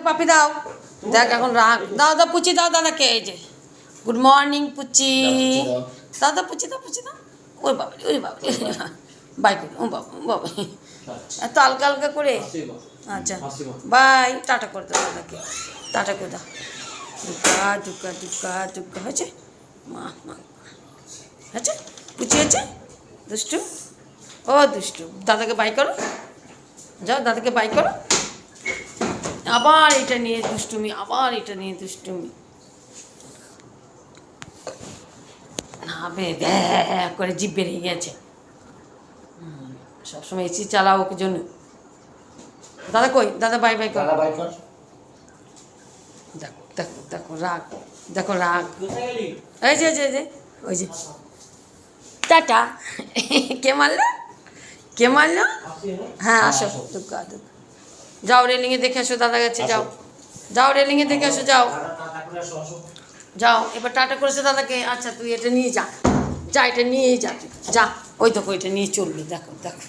পাপি দাও, দেখ এখন রাগ দাও, দাও পুচি দাও দাদাকে। এই যে গুড মর্নিং পুচি, দাও দাও পুচি দাও, পুচি দাও। ওই বাবা, ওই বাবা, বাই করে, ও বাবা, ও বাবা, এত হালকা হালকা করে। আচ্ছা বাই, টাটা করে দাও দাদাকে, টাটা করে দাও। দুকা দুকা দুকা দুকা হয়েছে, মা মা হয়েছে, পুচি হয়েছে, দুষ্টু, ও দুষ্টু। দাদাকে বাই করো, যাও দাদাকে বাই করো। আবার এটা নিয়ে দুষ্টুমি, আবার এটা নিয়ে দুষ্টুমি। না বে করে জিভ বেরিয়ে গেছে। সবসময় এসি চালাও ওকে জন্য। দাদা কই, দাদা বাই বাই কর। দেখো দেখো দেখো রাগ, দেখো রাগ। এই যে যে যে ওই যে টাটা। কে মারলো, কে মারলো? হ্যাঁ আসো, দুঃখা দুঃখ। যাও রেলিংয়ে দেখে আসো, দাদা গেছে, যাও যাও রেলিংয়ে দেখে আসো, যাও যাও। এবার টাটা করেছে দাদাকে। আচ্ছা তুই এটা নিয়ে যা, যা এটা নিয়েই যা, তুই যা। ওই দেখো এটা নিয়ে চললো, দেখো দেখো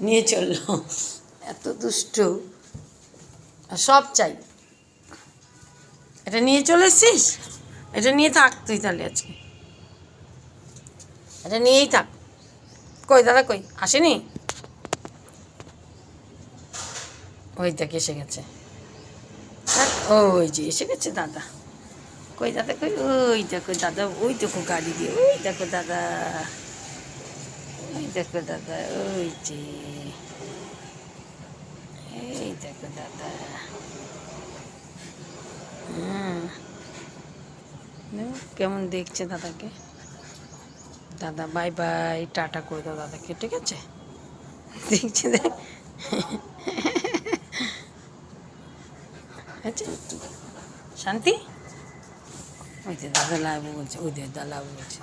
নিয়ে চললো। এত দুষ্টু, সব চাই। এটা নিয়ে চলে এসছিস, এটা নিয়ে থাক তুই তাহলে আজকে, এটা নিয়েই থাক। কই দাদা কই, আসেনি? ওই দেখ এসে গেছে, ওই যে এসে গেছে দাদা। কই দাদা কই, ওই দেখো দাদা, ওই দেখো গাড়ি দিয়ে, ওই দেখো দাদা, ওই দেখো দাদা, ওই যে এই দেখো দাদা। কেমন দেখছে দাদাকে। দাদা বাই বাই, টাটা করে দাও দাদাকে, ঠিক আছে? দেখছে দেখ, আচ্ছা শান্তি। ওই যে দাদা লাভ বলছে, ওই যে দাদা লাভ বলছে।